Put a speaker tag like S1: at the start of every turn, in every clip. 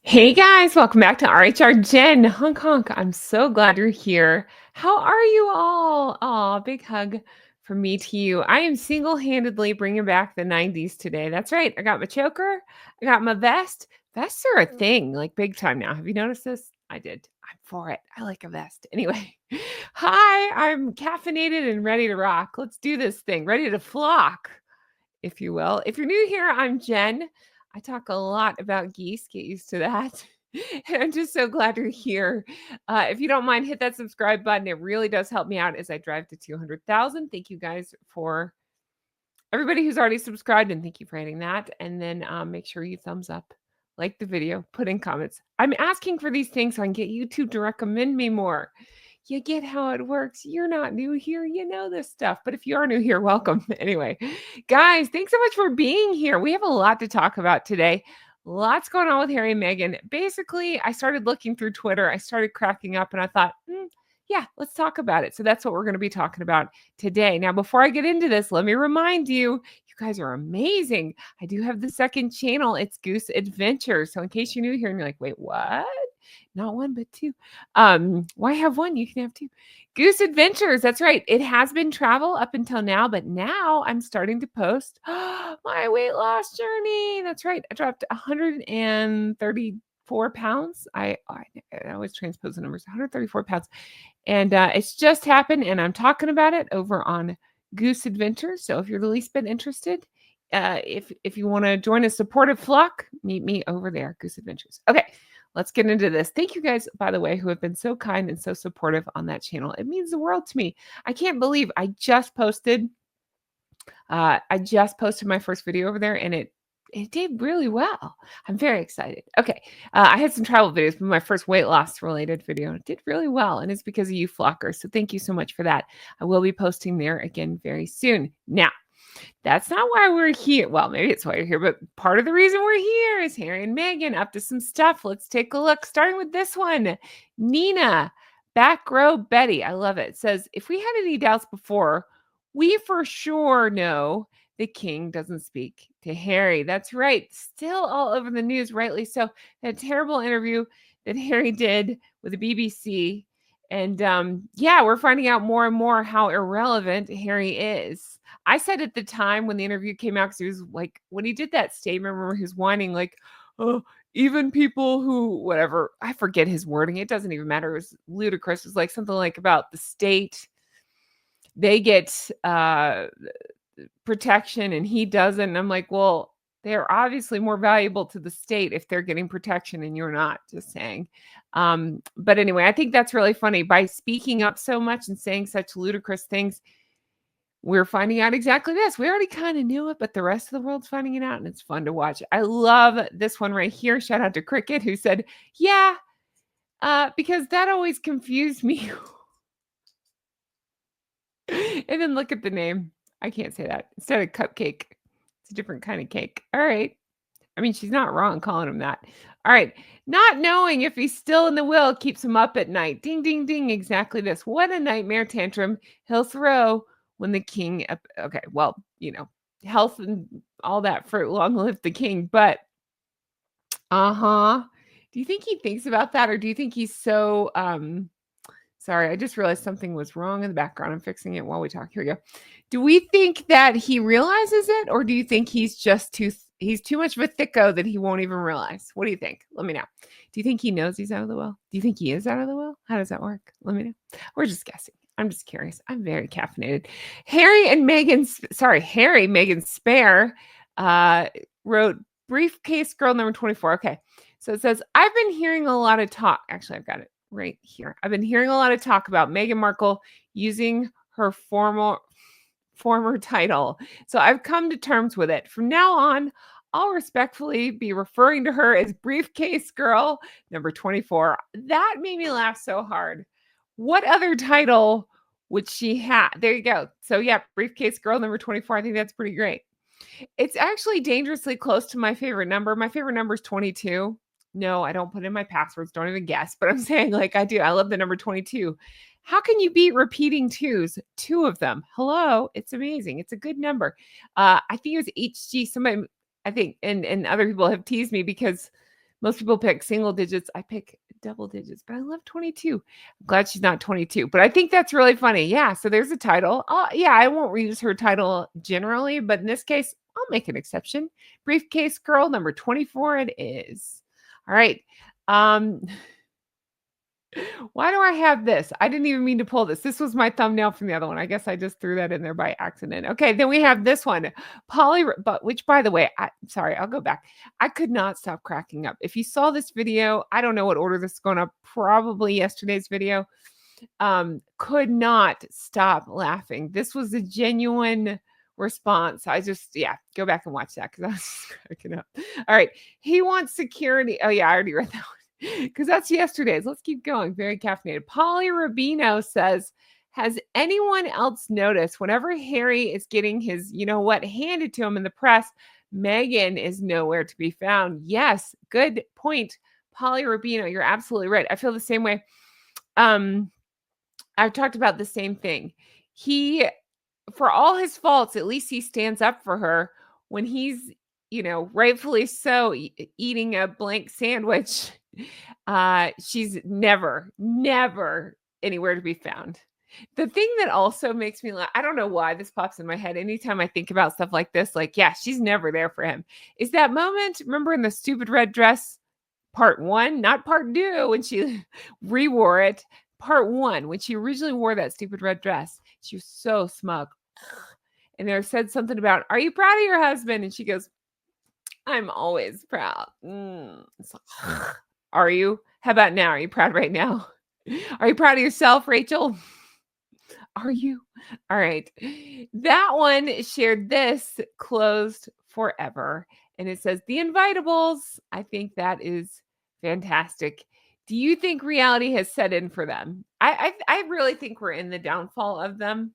S1: Hey guys, welcome back to RHR Jen Honk Honk. I'm so glad you're here. How are you all? Aw, big hug from me to you. I am single-handedly bringing back the 90s today. That's right. I got my choker. I got my vest. Vests are a thing, like big time now. Have you noticed this? I did. I'm for it. I like a vest. Anyway, hi, I'm caffeinated and ready to rock. Let's do this thing. Ready to flock, if you will. If you're new here, I'm Jen. I talk a lot about geese. Get used to that. And I'm just so glad you're here. If you don't mind, hit that subscribe button. It really does help me out as I drive to 200,000. Thank you guys for everybody who's already subscribed, and thank you for hitting that. And then make sure you thumbs up, like the video, put in comments. I'm asking for these things so I can get YouTube to recommend me more. You get how it works. You're not new here. You know this stuff. But if you are new here, welcome. Anyway, guys, thanks so much for being here. We have a lot to talk about today. Lots going on with Harry and Meghan. Basically, I started looking through Twitter. I started cracking up and I thought, yeah, let's talk about it. So that's what we're going to be talking about today. Now, before I get into this, let me remind you, you guys are amazing. I do have the second channel. It's Goose Adventure. So in case you're new here and you're like, wait, what? Not one, but two. Why have one? You can have two. Goose Adventures. That's right. It has been travel up until now, but now I'm starting to post my weight loss journey. That's right. I dropped 134 pounds. I always transpose the numbers. 134 pounds. And it's just happened, and I'm talking about it over on Goose Adventures. So if you're the least bit interested, if you want to join a supportive flock, meet me over there, Goose Adventures. Okay, let's get into this. Thank you guys, by the way, who have been so kind and so supportive on that channel. It means the world to me. I can't believe I just posted my first video over there, and it did really well. I'm very excited. Okay. I had some travel videos, but my first weight loss related video did really well. And it's because of you flockers. So thank you so much for that. I will be posting there again very soon. Now, that's not why we're here. Well, maybe it's why you're here, but part of the reason we're here is Harry and Meghan up to some stuff. Let's take a look, starting with this one. Nina, back row Betty. I love it. It says, if we had any doubts before, we for sure know the king doesn't speak to Harry. That's right. Still all over the news, rightly so. That terrible interview that Harry did with the BBC. And yeah, we're finding out more and more how irrelevant Harry is. I said at the time when the interview came out, because he was like, when he did that statement, remember he was whining like, oh, even people who, whatever, I forget his wording. It doesn't even matter. It was ludicrous. It was like something like about the state. They get protection and he doesn't. And I'm like, well, they're obviously more valuable to the state if they're getting protection and you're not, just saying. But anyway, I think that's really funny. By speaking up so much and saying such ludicrous things, we're finding out exactly this. We already kind of knew it, but the rest of the world's finding it out, and it's fun to watch. I love this one right here. Shout out to Cricket, who said, yeah, because that always confused me. And then look at the name. I can't say that. Instead of cupcake, it's a different kind of cake. All right. I mean, she's not wrong calling him that. All right. Not knowing if he's still in the will keeps him up at night. Ding, ding, ding. Exactly this. What a nightmare tantrum he'll throw when the king. Okay. Well, health and all that for long live the king. But, do you think he thinks about that? Or do you think he's so, sorry, I just realized something was wrong in the background. I'm fixing it while we talk. Here we go. Do we think that he realizes it, or do you think he's just he's too much of a thicko that he won't even realize? What do you think? Let me know. Do you think he knows he's out of the will? Do you think he is out of the will? How does that work? Let me know. We're just guessing. I'm just curious. I'm very caffeinated. Harry, Meghan Spare wrote briefcase girl number 24. Okay. So it says, I've been hearing a lot of talk. Actually, I've got it right here. I've been hearing a lot of talk about Meghan Markle using her former title. So I've come to terms with it. From now on, I'll respectfully be referring to her as briefcase girl number 24. That made me laugh so hard. What other title would she have? There you go. So yeah, briefcase girl number 24. I think that's pretty great. It's actually dangerously close to my favorite number. My favorite number is 22. No, I don't put in my passwords. Don't even guess. But I'm saying like I do. I love the number 22. How can you beat repeating twos? Two of them. Hello. It's amazing. It's a good number. I think it was HG. Somebody, I think, and other people have teased me because Most people pick single digits. I pick double digits, but I love 22. I'm glad she's not 22, but I think that's really funny. Yeah, so there's a title. Yeah, I won't reuse her title generally, but in this case, I'll make an exception. Briefcase girl number 24 it is. All right. Um Why do I have this? I didn't even mean to pull this. This was my thumbnail from the other one. I guess I just threw that in there by accident. Okay, then we have this one, but which by the way, sorry, I'll go back. I could not stop cracking up. If you saw this video, I don't know what order this is going up. Probably yesterday's video. Could not stop laughing. This was a genuine response. I just, yeah, go back and watch that because I was cracking up. All right, he wants security. Oh yeah, I already read that one. Because that's yesterday's. Let's keep going. Very caffeinated. Polly Rubino says, has anyone else noticed whenever Harry is getting his, you know what, handed to him in the press, Meghan is nowhere to be found? Yes, good point. Polly Rubino, you're absolutely right. I feel the same way. I've talked about the same thing. He, for all his faults, at least he stands up for her when he's, rightfully so, eating a blank sandwich. She's never anywhere to be found. The thing that also makes me laugh, I don't know why this pops in my head anytime I think about stuff like this, like, yeah, she's never there for him, is that moment, remember in the stupid red dress, part 1, not part 2, when she rewore it, part 1, when she originally wore that stupid red dress, she was so smug. And there said something about, are you proud of your husband? And she goes, I'm always proud. It's like, are you? How about now? Are you proud right now? Are you proud of yourself, Rachel? Are you? All right. That one shared this closed forever. And it says, The Invitables. I think that is fantastic. Do you think reality has set in for them? I really think we're in the downfall of them.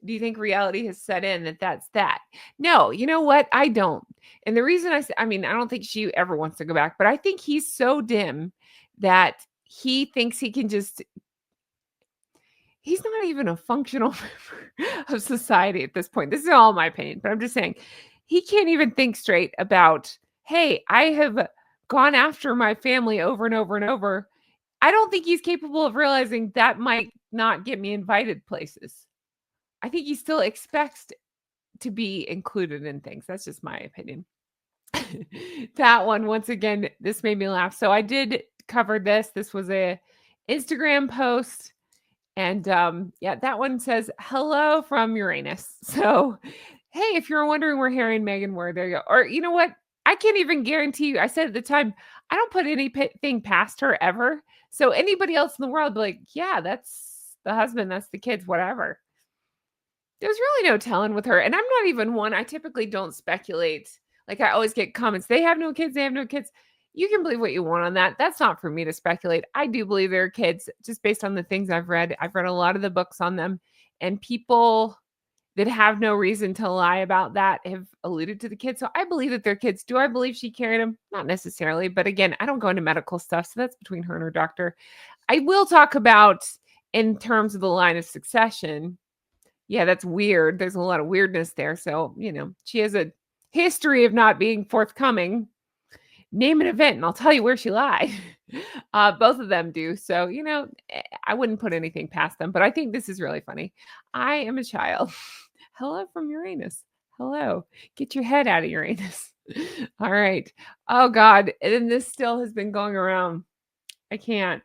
S1: Do you think reality has set in that's that? No, you know what? I don't. And the reason I mean, I don't think she ever wants to go back, but I think he's so dim that he thinks he can just, he's not even a functional member of society at this point. This is all my pain, but I'm just saying he can't even think straight about, hey, I have gone after my family over and over and over. I don't think he's capable of realizing that might not get me invited places. I think he still expects to be included in things. That's just my opinion. That one, once again, this made me laugh. So I did cover this. This was a Instagram post. And yeah, that one says, hello from Uranus. So, hey, if you're wondering where Harry and Meghan were, there you go. Or you know what? I can't even guarantee you. I said at the time, I don't put anything past her ever. So anybody else in the world, be like, yeah, that's the husband, that's the kids, whatever. There's really no telling with her, and I'm not even one, I typically don't speculate. Like, I always get comments, "They have no kids, they have no kids." You can believe what you want on that. That's not for me to speculate. I do believe there are kids just based on the things I've read. I've read a lot of the books on them, and people that have no reason to lie about that have alluded to the kids. So I believe that they're kids. Do I believe she carried them? Not necessarily, but again, I don't go into medical stuff, so that's between her and her doctor. I will talk about in terms of the line of succession. Yeah, that's weird. There's a lot of weirdness there. So, she has a history of not being forthcoming. Name an event and I'll tell you where she lied. Both of them do. So, I wouldn't put anything past them, but I think this is really funny. I am a child. Hello from Uranus. Hello. Get your head out of Uranus. All right. Oh, God. And then this still has been going around. I can't.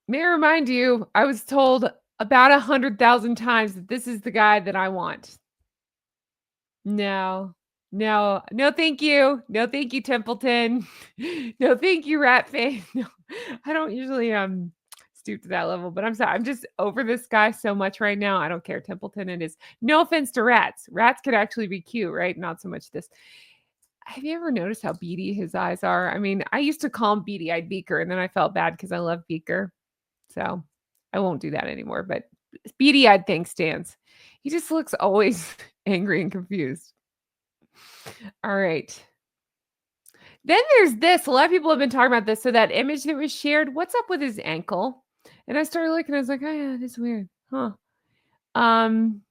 S1: May I remind you, I was told about 100,000 times that this is the guy that I want. No, no, thank you. No, thank you, Templeton. No, thank you, RatF. No, I don't usually stoop to that level, but I'm sorry. I'm just over this guy so much right now. I don't care, Templeton. It is no offense to rats. Rats could actually be cute, right? Not so much this. Have you ever noticed how beady his eyes are? I mean, I used to call him beady-eyed Beaker, and then I felt bad because I love Beaker. So I won't do that anymore. But beady-eyed thing stands. He just looks always angry and confused. All right. Then there's this. A lot of people have been talking about this. So that image that was shared, what's up with his ankle? And I started looking, I was like, oh yeah, that's weird. Huh. And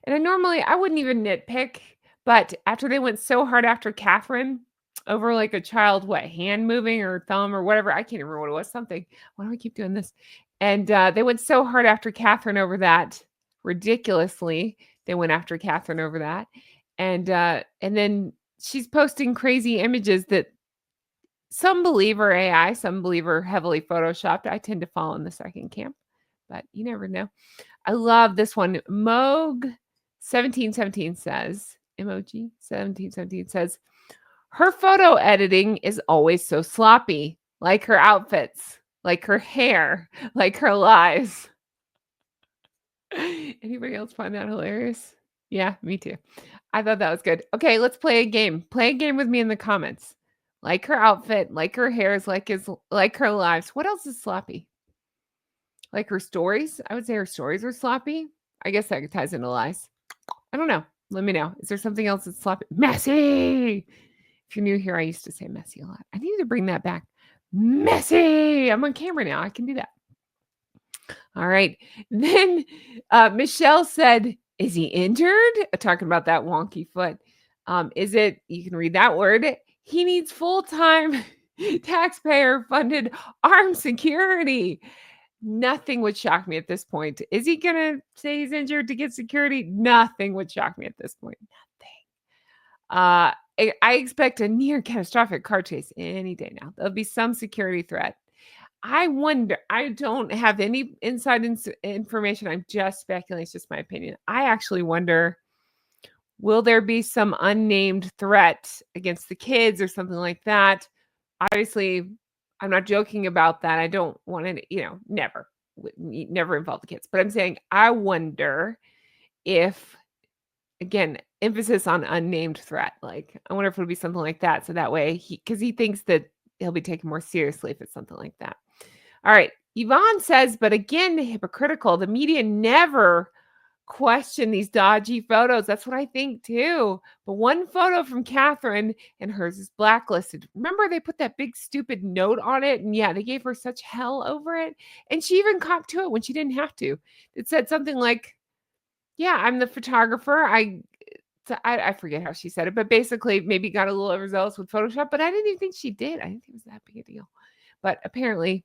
S1: I wouldn't even nitpick, but after they went so hard after Catherine, over like a child, hand moving or thumb or whatever. I can't remember what it was. Something. Why do I keep doing this? And they went so hard after Catherine over that. Ridiculously, they went after Catherine over that. And then she's posting crazy images that some believe are AI, some believe are heavily photoshopped. I tend to fall in the second camp, but you never know. I love this one. Moog 1717 says, emoji 1717 says, her photo editing is always so sloppy, like her outfits, like her hair, like her lies. Anybody else find that hilarious? Yeah, me too. I thought that was good. Okay, let's play a game. Play a game with me in the comments. Like her outfit, like her hairs, like her lives. What else is sloppy? Like her stories? I would say her stories are sloppy. I guess that ties into lies. I don't know. Let me know. Is there something else that's sloppy? Messy. If you're new here, I used to say messy a lot. I need to bring that back. Messy. I'm on camera now. I can do that. All right. Then Michelle said, is he injured? Talking about that wonky foot. Is it, you can read that word. He needs full-time taxpayer funded armed security. Nothing would shock me at this point. Is he going to say he's injured to get security? Nothing would shock me at this point. Nothing. I expect a near catastrophic car chase any day now. There'll be some security threat. I wonder, I don't have any inside information. I'm just speculating. It's just my opinion. I actually wonder, will there be some unnamed threat against the kids or something like that? Obviously, I'm not joking about that. I don't want to, never involve the kids. But I'm saying, I wonder if, again, emphasis on unnamed threat. Like, I wonder if it'll be something like that. So that way, because he thinks that he'll be taken more seriously if it's something like that. All right. Yvonne says, but again, hypocritical. The media never question these dodgy photos. That's what I think too. But one photo from Catherine and hers is blacklisted. Remember, they put that big stupid note on it. And yeah, they gave her such hell over it. And she even copped to it when she didn't have to. It said something like, yeah, I'm the photographer. I forget how she said it, but basically maybe got a little overzealous with Photoshop, but I didn't even think she did. I didn't think it was that big a deal. But apparently,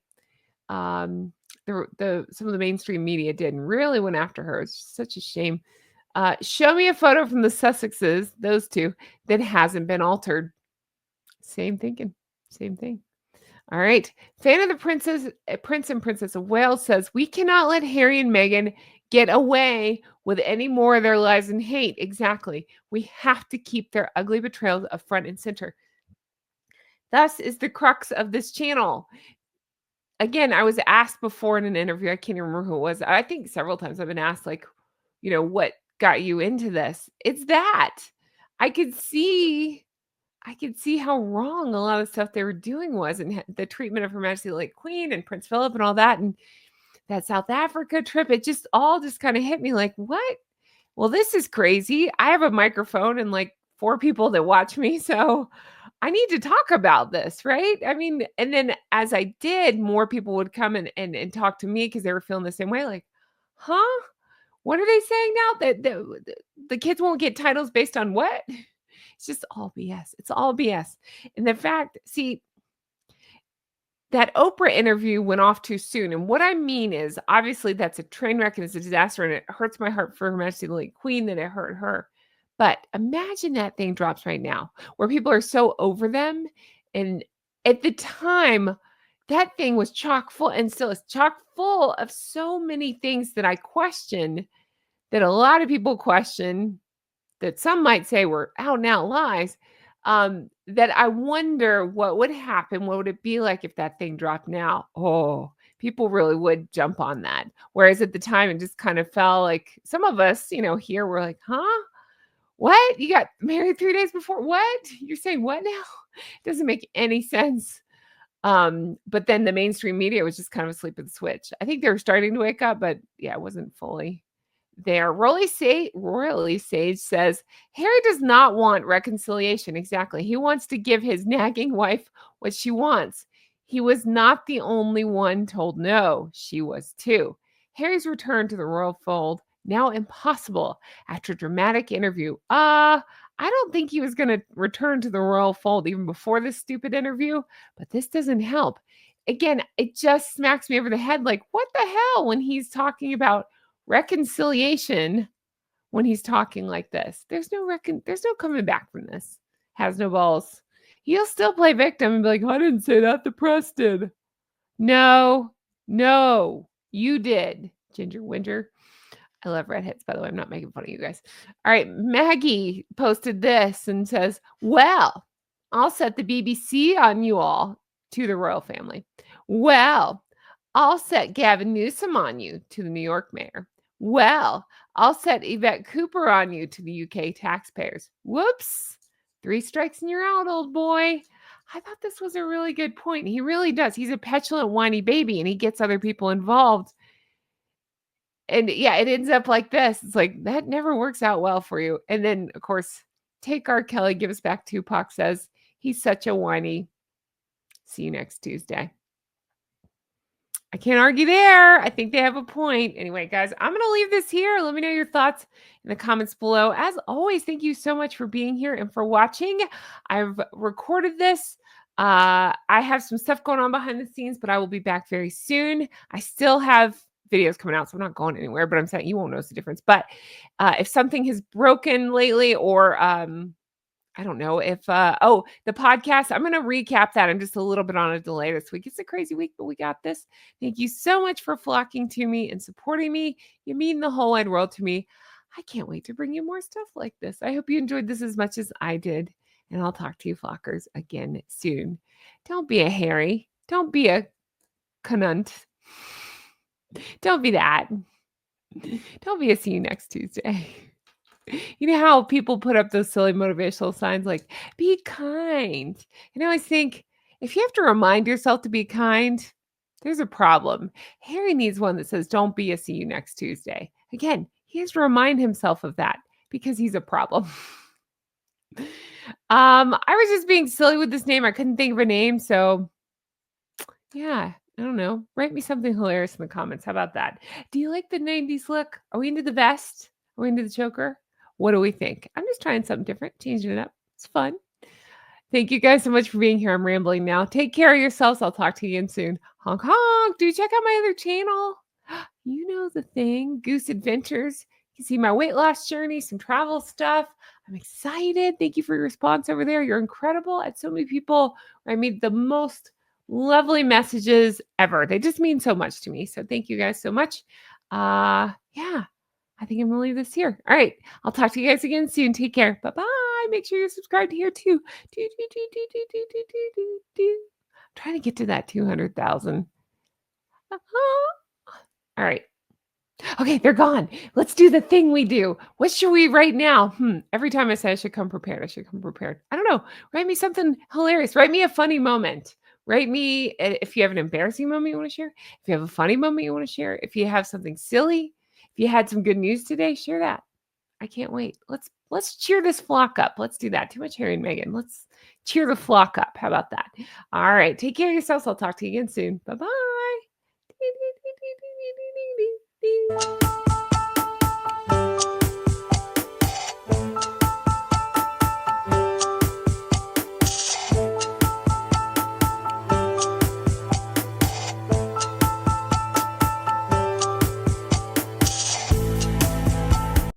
S1: some of the mainstream media did and really went after her. It's such a shame. Show me a photo from the Sussexes, those two, that hasn't been altered. Same thinking, same thing. All right. Fan of the Prince and Princess of Wales says, we cannot let Harry and Meghan get away with any more of their lies and hate. Exactly. We have to keep their ugly betrayals up front and center. Thus is the crux of this channel. Again, I was asked before in an interview, I can't remember who it was. I think several times I've been asked, like, what got you into this? It's that. I could see how wrong a lot of stuff they were doing was, and the treatment of Her Majesty the late Queen and Prince Philip and all that, and that South Africa trip. It just all kind of hit me like, what? Well, this is crazy. I have a microphone and like 4 people that watch me, so I need to talk about this, right? I mean, and then as I did, more people would come and talk to me because they were feeling the same way. Like, huh? What are they saying now? That the kids won't get titles based on what? It's just all BS. It's all BS. And the fact, see, that Oprah interview went off too soon. And what I mean is, obviously, that's a train wreck and it's a disaster. And it hurts my heart for Her Majesty the late Queen that it hurt her. But imagine that thing drops right now where people are so over them. And at the time, that thing was chock full and still is chock full of so many things that I question, that a lot of people question, that some might say were out and out lies, that I wonder what would happen. What would it be like if that thing dropped now? Oh, people really would jump on that. Whereas at the time, it just kind of felt like some of us, here we're like, huh? What? You got married 3 days before? What? You're saying what now? It doesn't make any sense. But then the mainstream media was just kind of asleep at the switch. I think they were starting to wake up, but yeah, it wasn't fully there. Royally Sage says, Harry does not want reconciliation. Exactly. He wants to give his nagging wife what she wants. He was not the only one told no. She was too. Harry's return to the royal fold, now impossible after a dramatic interview. I don't think he was going to return to the royal fold even before this stupid interview, but this doesn't help. Again, it just smacks me over the head like, what the hell when he's talking about reconciliation when he's talking like this? There's no coming back from this. Has no balls. He'll still play victim and be like, I didn't say that. The press did. No, you did, Ginger Winter. I love redheads, by the way. I'm not making fun of you guys. All right. Maggie posted this and says, well, I'll set the BBC on you all to the royal family. Well, I'll set Gavin Newsom on you to the New York mayor. Well, I'll set Yvette Cooper on you to the UK taxpayers. Whoops. 3 strikes and you're out, old boy. I thought this was a really good point. He really does. He's a petulant, whiny baby, and he gets other people involved. And yeah, it ends up like this. It's like, that never works out well for you. And then, of course, take R. Kelly, give us back Tupac says, he's such a whiny. See you next Tuesday. I can't argue there. I think they have a point. Anyway, guys, I'm going to leave this here. Let me know your thoughts in the comments below. As always, thank you so much for being here and for watching. I've recorded this. I have some stuff going on behind the scenes, but I will be back very soon. I still have videos coming out, so I'm not going anywhere, but I'm saying you won't notice the difference. But if something has broken lately or I don't know if, the podcast, I'm going to recap that. I'm just a little bit on a delay this week. It's a crazy week, but we got this. Thank you so much for flocking to me and supporting me. You mean the whole wide world to me. I can't wait to bring you more stuff like this. I hope you enjoyed this as much as I did. And I'll talk to you flockers again soon. Don't be a Harry. Don't be a cunt. Don't be that. Don't be a see you next Tuesday. You know how people put up those silly motivational signs like, be kind. And I always think, if you have to remind yourself to be kind, there's a problem. Harry needs one that says, don't be a see you next Tuesday. Again, he has to remind himself of that because he's a problem. I was just being silly with this name. I couldn't think of a name. So yeah, I don't know. Write me something hilarious in the comments. How about that? Do you like the 90s look? Are we into the vest? Are we into the choker? What do we think? I'm just trying something different, changing it up. It's fun. Thank you guys so much for being here. I'm rambling now. Take care of yourselves. I'll talk to you again soon. Honk honk. Do check out my other channel. You know the thing, Goose Adventures. You can see my weight loss journey, some travel stuff. I'm excited. Thank you for your response over there. You're incredible. At so many people, I made the most lovely messages ever. They just mean so much to me. So thank you guys so much. Yeah. I think I'm going to leave this here. All right. I'll talk to you guys again soon. Take care. Bye-bye. Make sure you're subscribed here too. I'm trying to get to that 200,000. All right. Okay, they're gone. Let's do the thing we do. What should we write now? Every time I say I should come prepared, I should come prepared. I don't know. Write me something hilarious. Write me a funny moment. Write me if you have an embarrassing moment you want to share. If you have a funny moment you want to share. If you have something silly. If you had some good news today, share that. I can't wait. Let's cheer this flock up. Let's do that. Too much Harry and Meghan. Let's cheer the flock up. How about that? All right. Take care of yourselves. I'll talk to you again soon. Bye-bye.